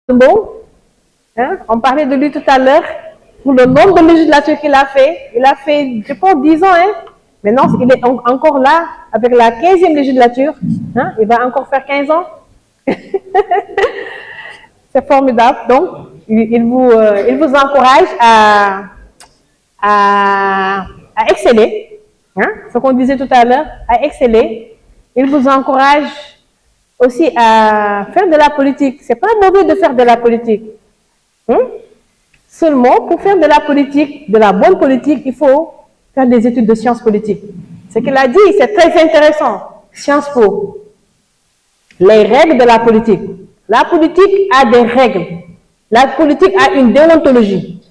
Bon, hein, on parlait de lui tout à l'heure, pour le nombre de législatures qu'il a fait. Il a fait, je pense, 10 ans. Hein. Maintenant, il est encore là, avec la 15e législature. Hein, il va encore faire 15 ans. C'est formidable. Donc, il vous encourage à exceller. Hein, ce qu'on disait tout à l'heure, à exceller. Il vous encourage aussi à faire de la politique. C'est pas mauvais de faire de la politique. Seulement, pour faire de la politique, de la bonne politique, il faut faire des études de sciences politiques. Ce qu'il a dit, c'est très intéressant. Sciences Po. Les règles de la politique. La politique a des règles. La politique a une déontologie.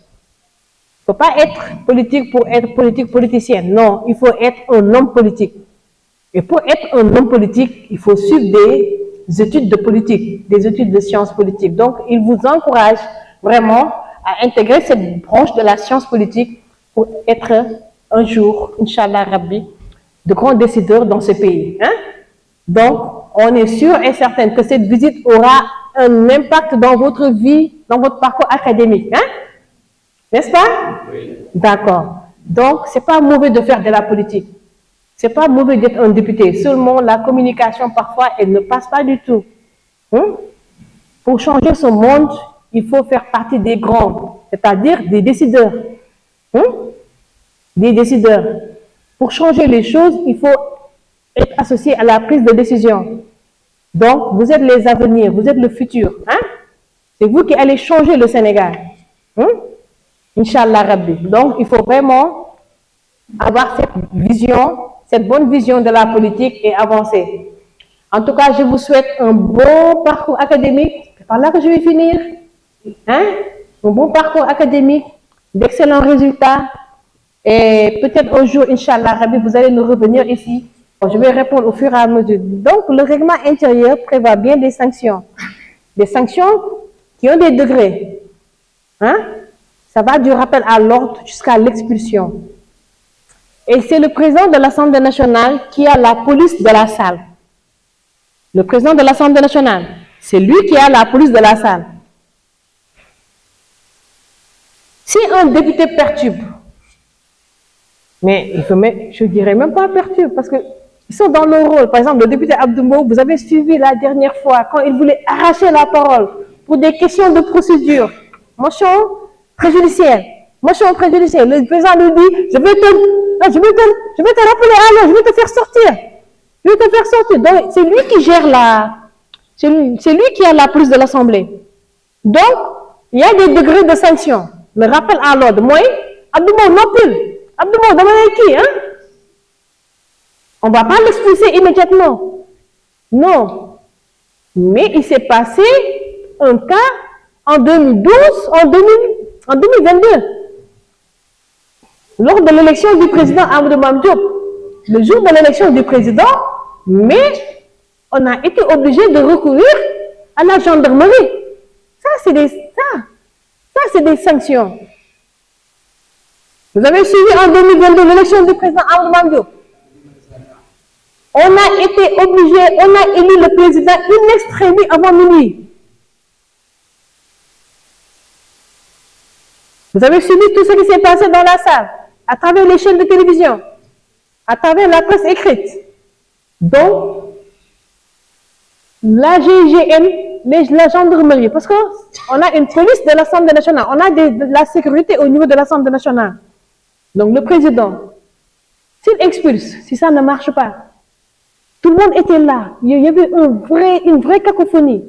Il ne faut pas être politique pour être politicien. Non, il faut être un homme politique. Et pour être un homme politique, il faut suivre des études de politique, des études de sciences politiques. Donc, il vous encourage vraiment à intégrer cette branche de la science politique pour être un jour, Inch'Allah Rabbi, de grands décideurs dans ce pays. Hein? Donc, on est sûr et certain que cette visite aura un impact dans votre vie, dans votre parcours académique. Hein? N'est-ce pas? Oui. D'accord. Donc, ce n'est pas mauvais de faire de la politique. Ce n'est pas mauvais d'être un député. Seulement, la communication, parfois, elle ne passe pas du tout. Pour changer ce monde, il faut faire partie des grands, c'est-à-dire des décideurs. Des décideurs. Pour changer les choses, il faut être associé à la prise de décision. Donc, vous êtes les avenirs, vous êtes le futur. Hein? C'est vous qui allez changer le Sénégal. Inch'Allah Rabbi. Donc, il faut vraiment avoir cette vision, cette bonne vision de la politique et avancer. En tout cas, je vous souhaite un bon parcours académique. C'est par là que je vais finir. Hein? Un bon parcours académique, d'excellents résultats. Et peut-être un jour, Inch'Allah Rabbi, vous allez nous revenir ici. Je vais répondre au fur et à mesure. Donc, le règlement intérieur prévoit bien des sanctions. Des sanctions qui ont des degrés. Hein? Ça va du rappel à l'ordre jusqu'à l'expulsion. Et c'est le président de l'Assemblée nationale qui a la police de la salle. Le président de l'Assemblée nationale, c'est lui qui a la police de la salle. Si un député perturbe, mais je ne dirais même pas perturbe, parce qu'ils sont dans leur rôle. Par exemple, le député Abdoumou, vous avez suivi la dernière fois, quand il voulait arracher la parole pour des questions de procédure, motion préjudicielle. Motion préjudicielle. Le président lui dit, je vais te rappeler à l'heure, je vais te faire sortir. Je vais te faire sortir. Donc, c'est lui qui gère c'est lui qui a la police de l'Assemblée. Donc, il y a des degrés de sanction. Le rappel à l'ordre. Moi, Abdoumou, non plus. Abdoumou, demandez qui, hein? On ne va pas l'expulser immédiatement. Non. Mais il s'est passé un cas en 2012, en 2022. Lors de l'élection du président Amadou Mamdiop, le jour de l'élection du président, mais on a été obligé de recourir à la gendarmerie. Ça, c'est des sanctions. Vous avez suivi en 2022 l'élection du président Amadou Mamdiop. On a été obligé, on a élu le président in extremis avant minuit. Vous avez suivi tout ce qui s'est passé dans la salle, à travers les chaînes de télévision, à travers la presse écrite. Donc, la GIGN, la gendarmerie, parce qu'on a une police de l'Assemblée nationale, on a de la sécurité au niveau de l'Assemblée nationale. Donc, le président, s'il expulse, si ça ne marche pas, tout le monde était là. Il y avait une vraie cacophonie.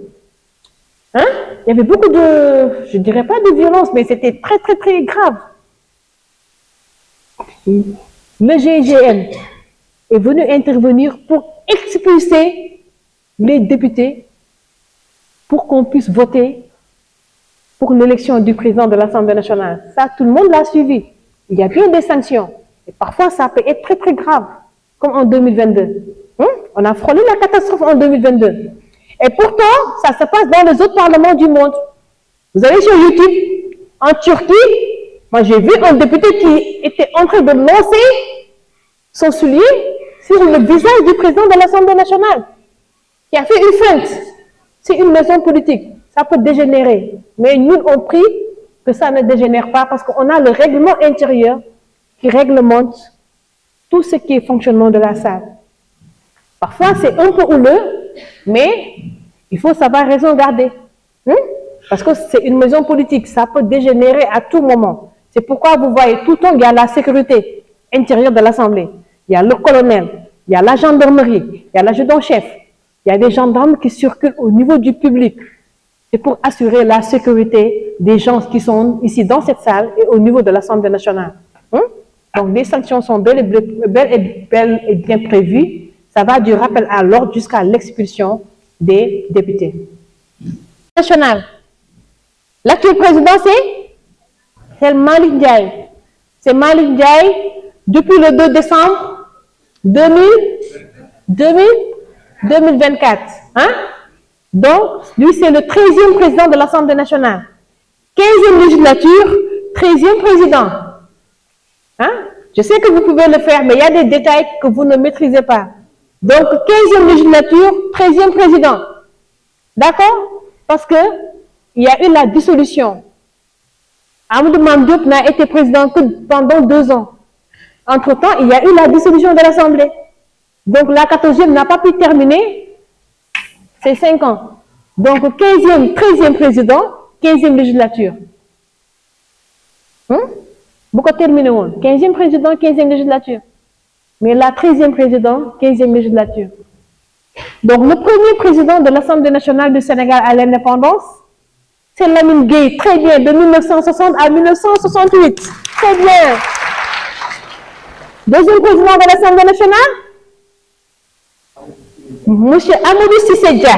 Hein? Il y avait beaucoup de, je ne dirais pas de violence, mais c'était très, très, très grave. Le GIGN est venu intervenir pour expulser les députés pour qu'on puisse voter pour l'élection du président de l'Assemblée nationale. Ça, tout le monde l'a suivi. Il y a bien des sanctions. Et parfois, ça peut être très, très grave, comme en 2022. On a frôlé la catastrophe en 2022. Et pourtant, ça se passe dans les autres parlements du monde. Vous allez sur YouTube, en Turquie, moi j'ai vu un député qui était en train de lancer son soulier sur le visage du président de l'Assemblée nationale, qui a fait une feinte. C'est une maison politique. ça peut dégénérer. Mais nous, on prie que ça ne dégénère pas parce qu'on a le règlement intérieur qui réglemente tout ce qui est fonctionnement de la salle. Parfois, c'est un peu houleux, mais il faut savoir raison garder. Parce que c'est une maison politique, ça peut dégénérer à tout moment. C'est pourquoi vous voyez tout le temps, il y a la sécurité intérieure de l'Assemblée. Il y a le colonel, il y a la gendarmerie, il y a l'adjudant-chef, il y a des gendarmes qui circulent au niveau du public. C'est pour assurer la sécurité des gens qui sont ici dans cette salle et au niveau de l'Assemblée nationale. Donc, des sanctions sont bel et bien prévues. Ça va du rappel à l'ordre jusqu'à l'expulsion des députés. National. L'actuel président, c'est Malick Ndiaye. C'est Malick Ndiaye depuis le 2 décembre 2024. Donc, lui, c'est le 13e président de l'Assemblée nationale. 15e législature, 13e président. Je sais que vous pouvez le faire, mais il y a des détails que vous ne maîtrisez pas. Donc, 15e législature, 13e président. D'accord? Parce qu'il y a eu la dissolution. Amadou Mame Diop n'a été président que pendant 2 ans. Entre-temps, il y a eu la dissolution de l'Assemblée. Donc, la 14e n'a pas pu terminer ses 5 ans. Donc, 15e, 13e président, 15e législature. Beaucoup terminé. 15e président, 15e législature. Mais la 13e président, 15e législature. Donc, le premier président de l'Assemblée nationale du Sénégal à l'indépendance, c'est Lamine Gueye, très bien, de 1960 à 1968. Très bien. Deuxième président de l'Assemblée nationale, M. Amadou Cissé Dia,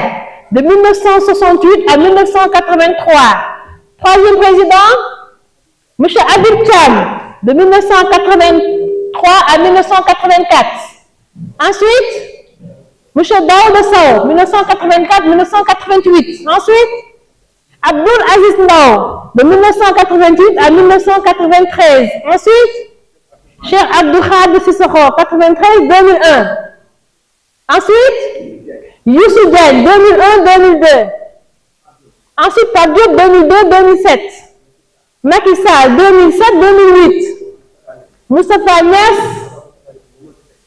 de 1968 à 1983. Troisième président, M. Habib Thiam, de 1983 à 1984. Ensuite, M. Daouda Sow, 1984-1988. Ensuite, Abdoul Aziz Ndao, de 1988 à 1993. Ensuite, Cheikh Abdou Khadre Sissoko, 93-2001. Ensuite, Youssou Diagne, 2001-2002. Ensuite, Pape Diop, 2002-2007. Macky Sall, 2007-2008. Moustapha Niasse,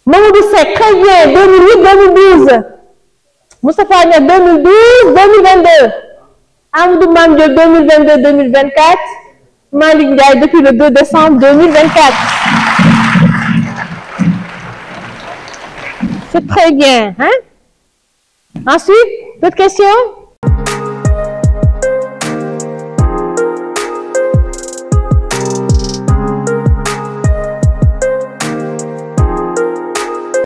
Mamadou Seck, très bien, 2008-2012. Moustapha Niasse, 2012-2022. Amadou Mame Diop, 2022-2024. Malick Ndiaye, depuis le 2 décembre 2024. C'est très bien. Ensuite, d'autres questions?